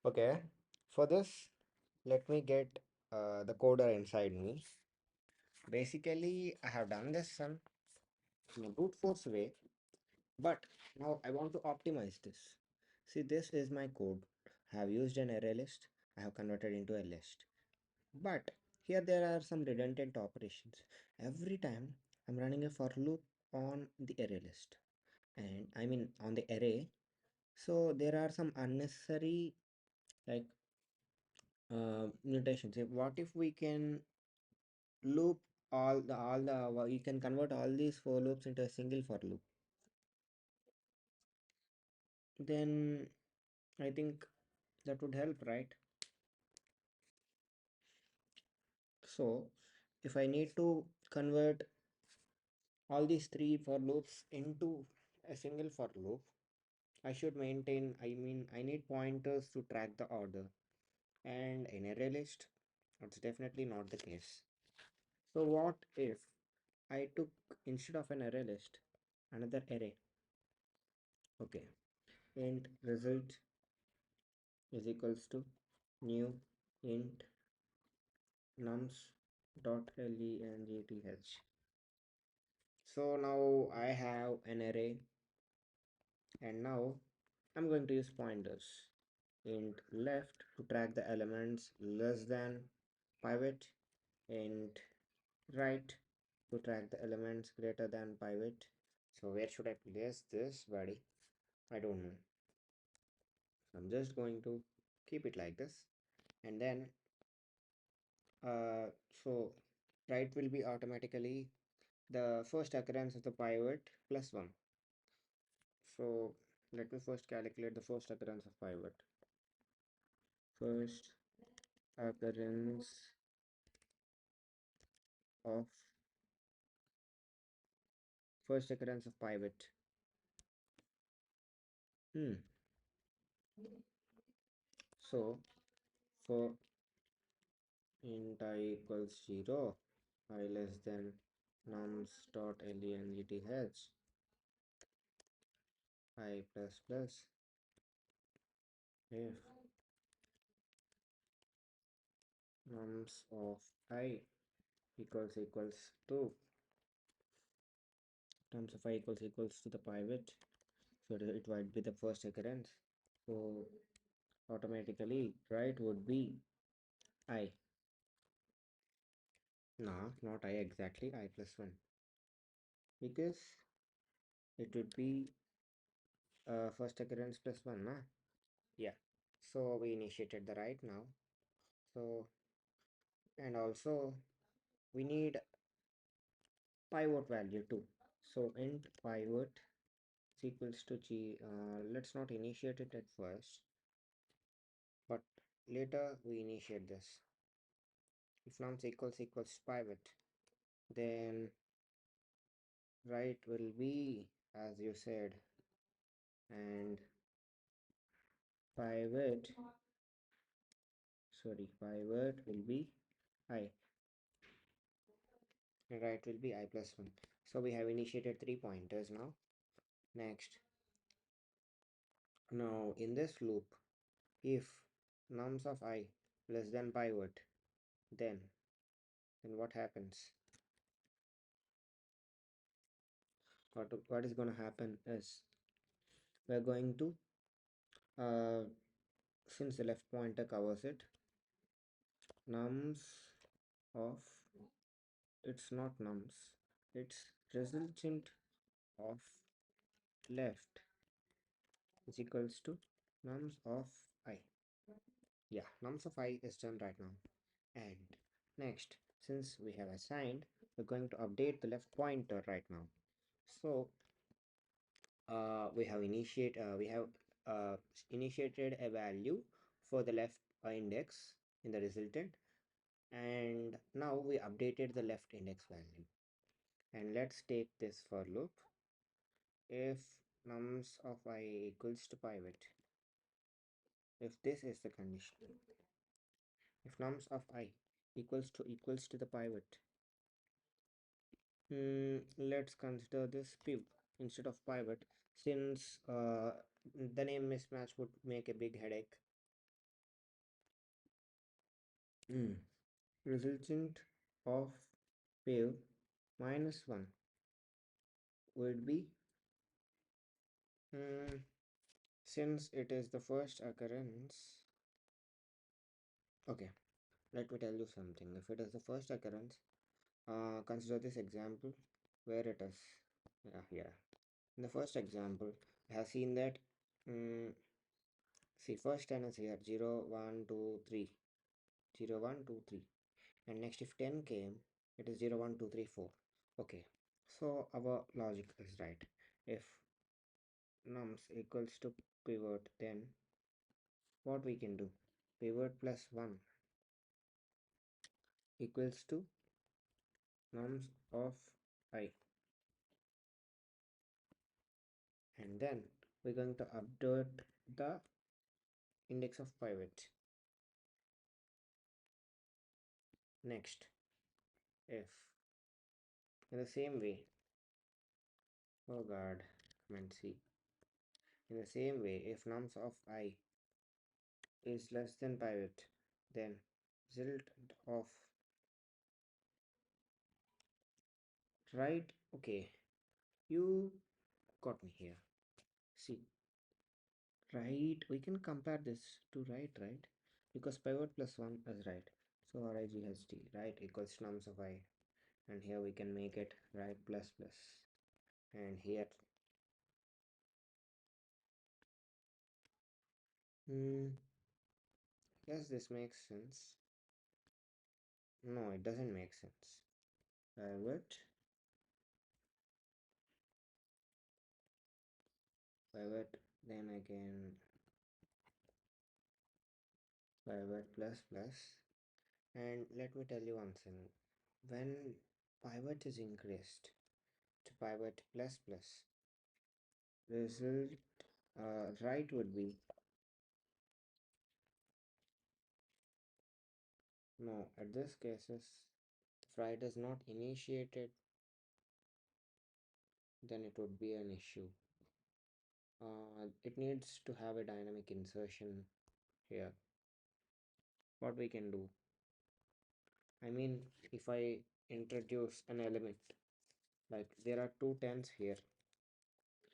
Okay, for this, let me get the coder inside me. Basically, I have done this some in a brute force way, but now I want to optimize this. See, this is my code. I have used an array list. I have converted into a list. But here there are some redundant operations. Every time I'm running a for loop on the array list, and I mean on the array, so there are some unnecessary like mutations. What if we can loop we can convert all these for loops into a single for loop? Then I think that would help, right? So if I need to convert all these three for loops into a single for loop, I should maintain, I need pointers to track the order. And in array list, that's definitely not the case. So what if I took, instead of an array list, another array? Okay, int result is equals to new int nums dot length. So now I have an array, and now I'm going to use pointers. Int left to track the elements less than pivot, int right to track the elements greater than pivot. So where should I place this, buddy? I don't know. So I'm just going to keep it like this, and then so right will be automatically the first occurrence of the pivot plus 1. So let me first calculate the first occurrence of pivot. First occurrence of first occurrence of pivot. Hmm. So for int I equals 0, I less than nums dot length I plus plus if nums of I equals to nums of I equals to the pivot, so it might be the first occurrence. So automatically right would be I. No, not I exactly, I plus 1, because it would be first occurrence plus 1, nah? Yeah. So we initiated the right now. So, and also we need pivot value too. So int pivot is equals to g. Let's not initiate it at first, but later we initiate this. If nums equals pivot, then right will be as you said, and pivot, sorry, pivot will be I, and right will be I plus 1. So we have initiated 3 pointers now. Next, now in this loop, if nums of I less than pivot, then what happens? What is going to happen is we're going to uh, since the left pointer covers it, nums of, it's not nums, it's resultant of left is equals to nums of I. Yeah, nums of I is done right now. And next, since we have assigned, we're going to update the left pointer right now. So we have initiated a value for the left index in the resultant, and now we updated the left index value. And let's take this for loop. If nums of I equals to pivot, if this is the condition, if nums of I equals to the pivot, let's consider this piv instead of pivot, since the name mismatch would make a big headache. Mm. Resultant of wave minus 1 would be, mm, since it is the first occurrence. Okay, let me tell you something. If it is the first occurrence, consider this example where it is. Yeah, here. In the first example, I have seen that. mm See, first 10 is here 0, 1, 2, 3. 0, 1, 2, 3. And next, if 10 came, it is 0, 1, 2, 3, 4. Okay, so our logic is right. If nums equals to pivot, then what we can do? Pivot plus 1 equals to nums of I. And then we're going to update the index of pivot. Next, if in the same way, oh god, comment C. In the same way, if nums of I is less than pivot, then result of right. Okay, you got me here. See, right, we can compare this to right, because pivot plus 1 is right. So RIGHT, right, equals to nums of I, and here we can make it right plus plus, and here, yes, this makes sense. No, it doesn't make sense. Pivot, pivot, then again pivot plus plus. And let me tell you one thing. When pivot is increased to pivot plus plus, result right would be, no, at this cases, if right is not initiated, then it would be an issue. It needs to have a dynamic insertion here. What we can do? I mean, if I introduce an element, like there are two tens here.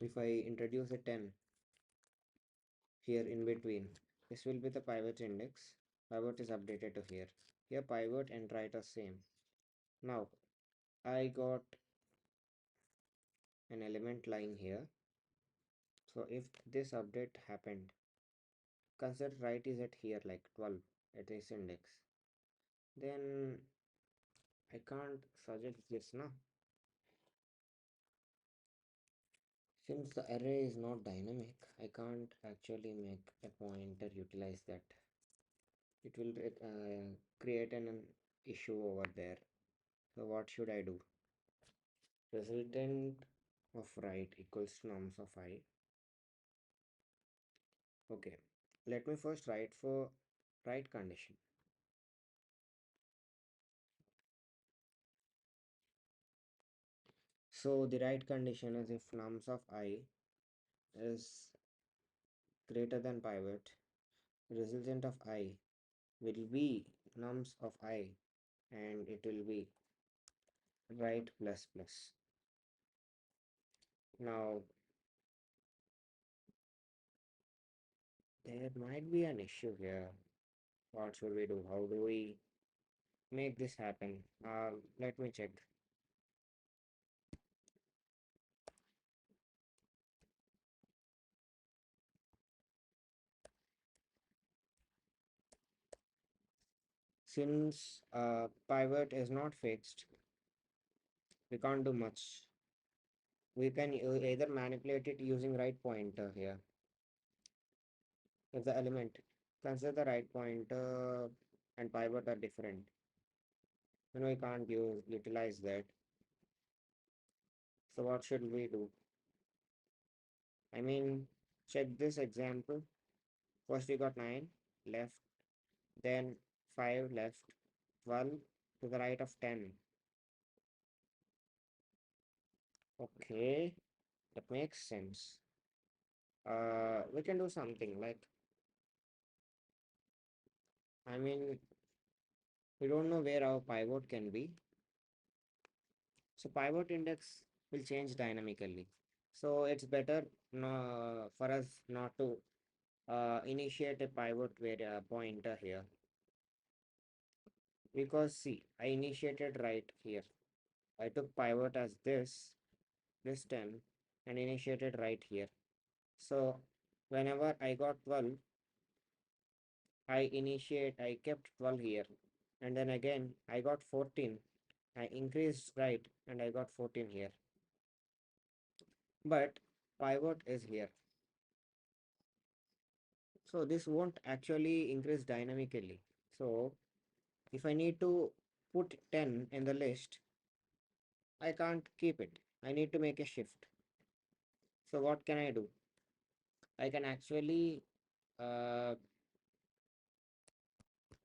If I introduce a 10 here in between, this will be the pivot index. Pivot is updated to here. Here pivot and right are same. Now I got an element lying here. So if this update happened, consider right is at here like 12 at this index. Then I can't suggest this now. Since the array is not dynamic, I can't actually make a pointer utilize that. It will create an issue over there. So what should I do? Resultant of right equals to nums of I. Okay, let me first write for right condition. So the right condition is if nums of I is greater than pivot, resultant of I will be nums of I, and it will be right plus plus. Now there might be an issue here. What should we do? How do we make this happen? Let me check. Since pivot is not fixed, we can't do much. We can either manipulate it using right pointer here. If the element, consider the right pointer and pivot are different, then we can't utilize that. So what should we do? I mean, check this example. First we got 9 left, then 5 left, 12 to the right of 10. Okay, that makes sense. We can do something like, I mean, We don't know where our pivot can be. So pivot index will change dynamically. So it's better no, for us not to initiate a pivot where pointer here, because see, I initiated right here. I took pivot as this 10 and initiated right here. So whenever I got 12, I kept 12 here. And then again, I got 14. I increased right and I got 14 here. But pivot is here. So this won't actually increase dynamically. So if I need to put 10 in the list, I can't keep it. I need to make a shift. So what can I do? I can actually, I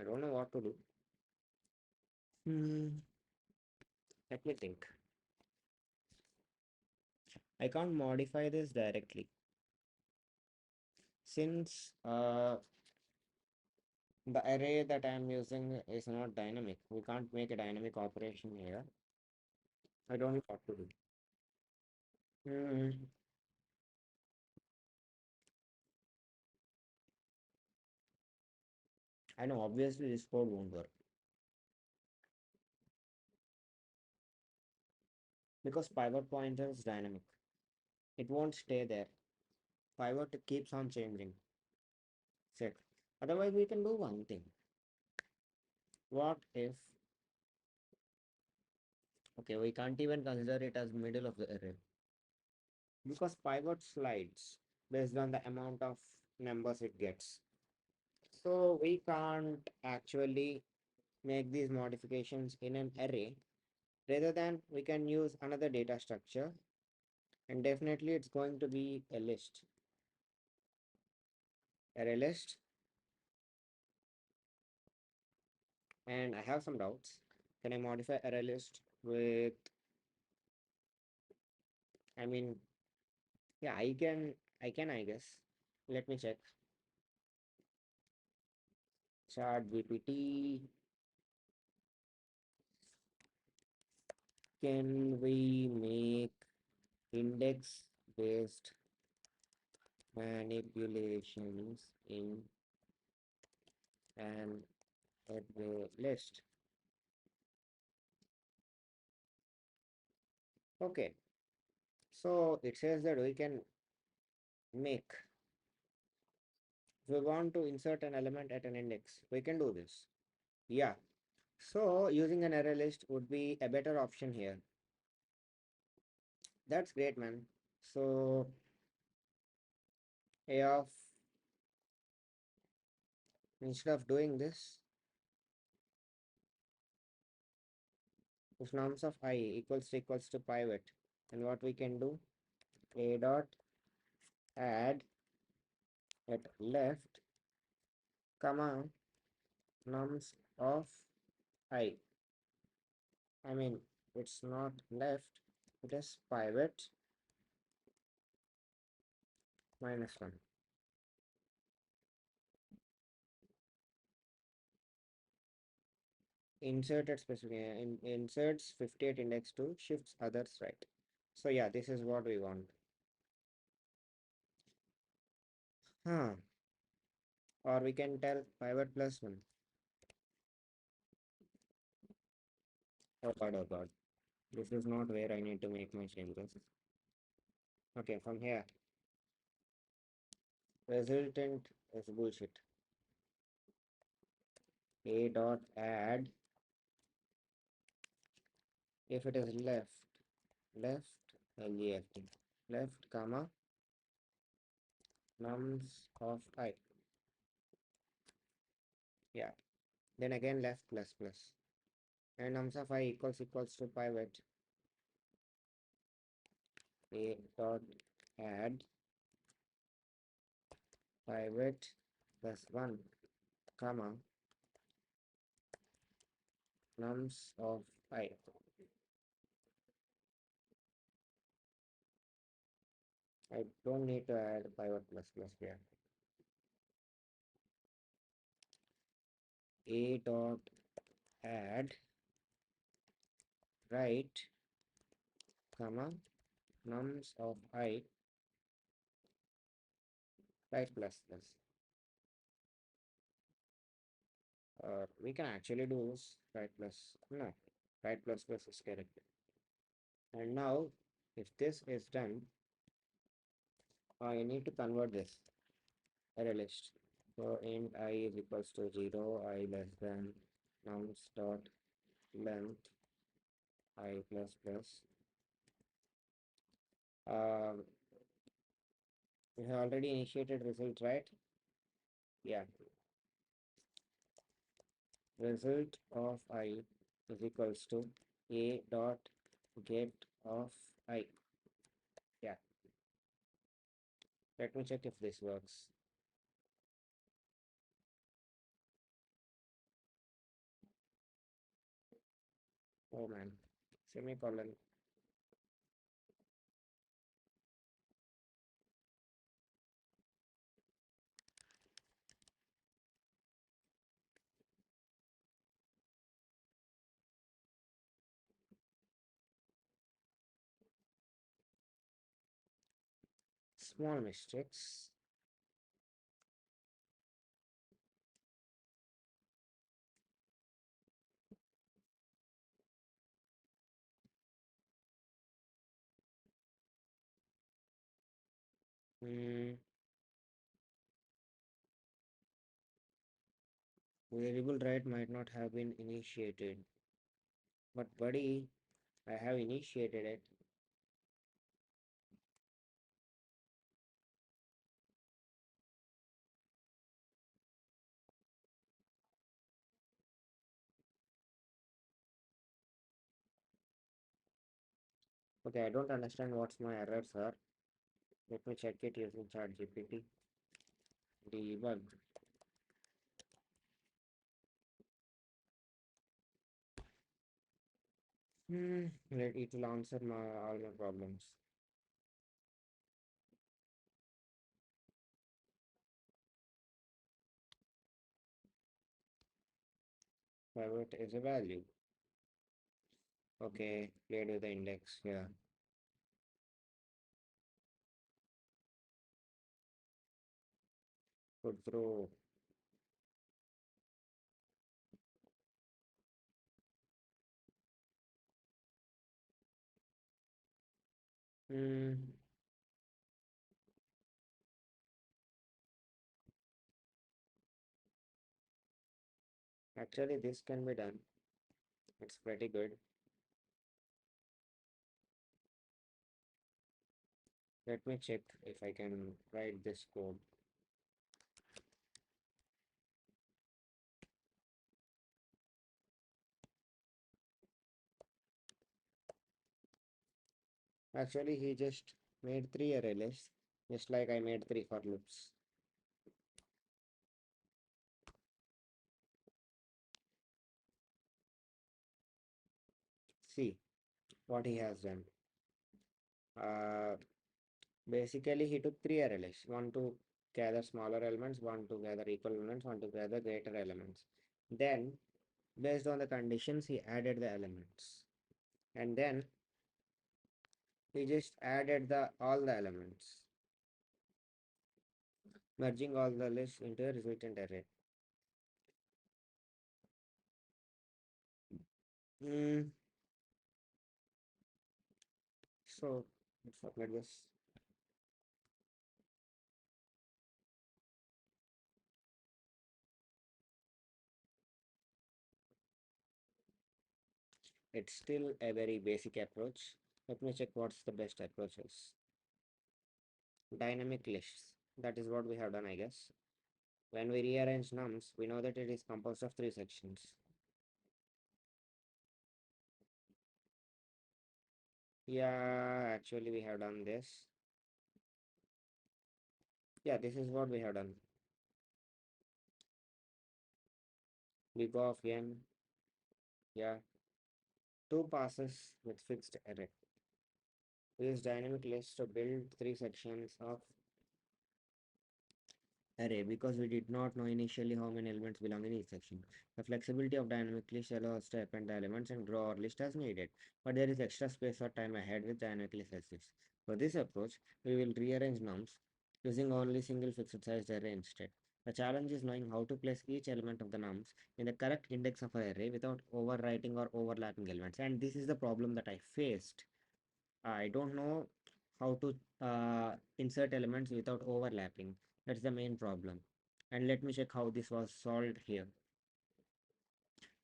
don't know what to do. Hmm, let me think. I can't modify this directly since the array that I'm using is not dynamic. We can't make a dynamic operation here. I don't know what to do. Hmm, I know obviously this code won't work because pivot pointer is dynamic. It won't stay there. Pivot keeps on changing. Set. Otherwise, we can do one thing. What if, okay, we can't even consider it as middle of the array because pivot slides based on the amount of numbers it gets. So we can't actually make these modifications in an array. Rather than we can use another data structure, and definitely it's going to be a list. Array list. And I have some doubts. Can I modify array list with, I mean, yeah, I guess. Let me check. Chat GPT. Can we make index based manipulations in an array list? Okay, so it says that we can make, if we want to insert an element at an index, we can do this. Yeah, so using an array list would be a better option here. That's great, man. So a of, instead of doing this, if nums of I equals to pivot, and what we can do, a dot add at left, comma, nums of I. I mean, it's not left, it is pivot minus 1. Inserted specific inserts 58 index to shifts others right. So yeah, this is what we want. Huh. Or we can tell pivot plus 1. Oh god, oh god. This is not where I need to make my changes. Okay, from here. Resultant is bullshit. A dot add, if it is left, left, left, comma, nums of I. Yeah. Then again left plus plus. And nums of I equals to pivot. A dot add pivot plus 1, comma, nums of I. I don't need to add pivot plus plus here. A dot add right comma nums of I right plus plus. We can actually do this right plus no right plus plus is correct. And now if this is done, I need to convert this array list. So int I is equals to 0, I less than nums dot length I plus plus. Uh, we have already initiated result, right? Yeah, result of I is equals to a dot get of I. Yeah, let me check if this works. Oh man, semicolon. Small mistakes. Hmm, variable right might not have been initiated. But buddy, I have initiated it. Okay, I don't understand what's my errors are. Let me check it using ChatGPT. Debug. It will answer all my problems. Pivot is a value. Okay, played with the index. Yeah. Put through. Hmm. Actually, this can be done. It's pretty good. Let me check if I can write this code. Actually, he just made three array lists, just like I made three for loops. See what he has done. Uh, Basically, he took three array lists, one to gather smaller elements, one to gather equal elements, one to gather greater elements. Then, based on the conditions, he added the elements. And then he just added the all the elements, merging all the lists into a resultant array. Mm, so let's forget this. It's still a very basic approach. Let me check what's the best approaches. Dynamic lists. That is what we have done, I guess. When we rearrange nums, we know that it is composed of three sections. Yeah, actually we have done this. Yeah, this is what we have done. Big of n, yeah, two passes with fixed array. We use dynamic list to build three sections of array because we did not know initially how many elements belong in each section. The flexibility of dynamic list allows us to append the elements and grow our list as needed, but there is extra space or time ahead with dynamic list lists. For this approach, we will rearrange nums using only single fixed sized array instead. The challenge is knowing how to place each element of the nums in the correct index of an array without overwriting or overlapping elements. And this is the problem that I faced. I don't know how to insert elements without overlapping. That's the main problem. And let me check how this was solved here.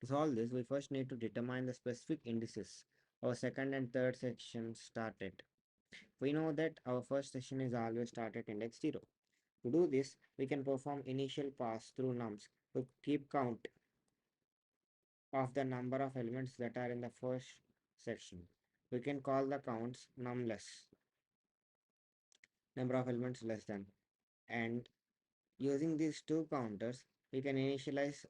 To solve this, we first need to determine the specific indices our second and third sections start at. We know that our first section is always start at index 0. To do this, we can perform initial pass through nums to keep count of the number of elements that are in the first section. We can call the counts numless, number of elements less than, and using these two counters, we can initialize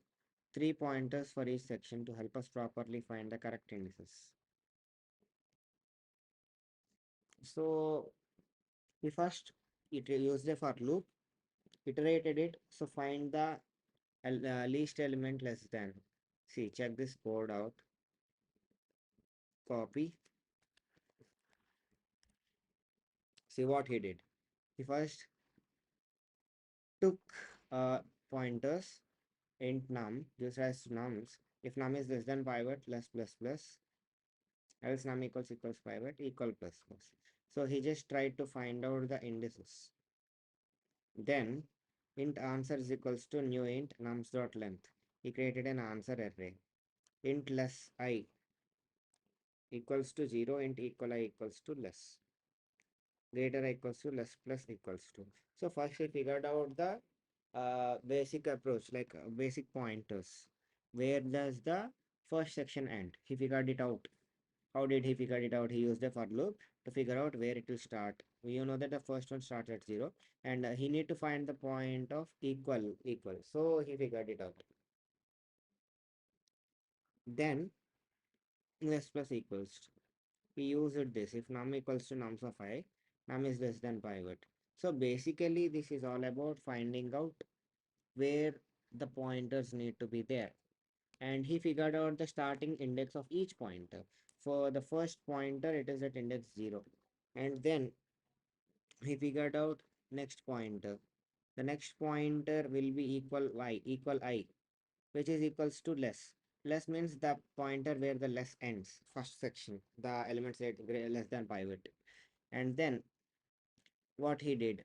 3 pointers for each section to help us properly find the correct indices. So we first used a for loop, iterated it, so find the least element less than. See, check this code out, copy, see what he did. He first took uh, pointers int num, just as nums. If num is less than pivot, less plus plus, else num equals pivot equal plus plus. So he just tried to find out the indices. Then int answer is equals to new int nums dot length. He created an answer array. Int less I equals to 0, int equal I equals to less. Greater equals to less plus equals to. So first we figured out the basic approach, like basic pointers. Where does the first section end? He figured it out. How did he figure it out? He used a for loop to figure out where it will start. You know that the first one starts at 0, and he need to find the point of equal. So he figured it out. Then less plus equals to. We used this if num equals to nums of I, num is less than pivot. So basically, this is all about finding out where the pointers need to be there. And he figured out the starting index of each pointer. For the first pointer, it is at index 0. And then he figured out next pointer. The next pointer will be equal I, which is equals to less. Less means the pointer where the less ends, first section, the elements at less than pivot. And then what he did,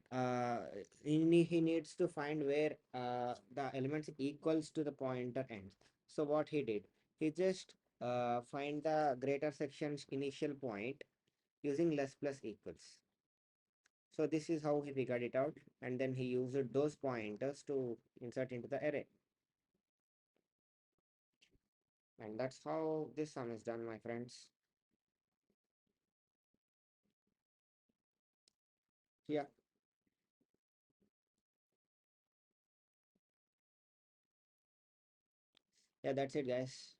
he needs to find where the elements equals to the pointer ends. So what he did, he just find the greater section's initial point using less plus equals. So this is how he figured it out, and then he used those pointers to insert into the array. And that's how this sum is done, my friends. Yeah, yeah, that's it, guys.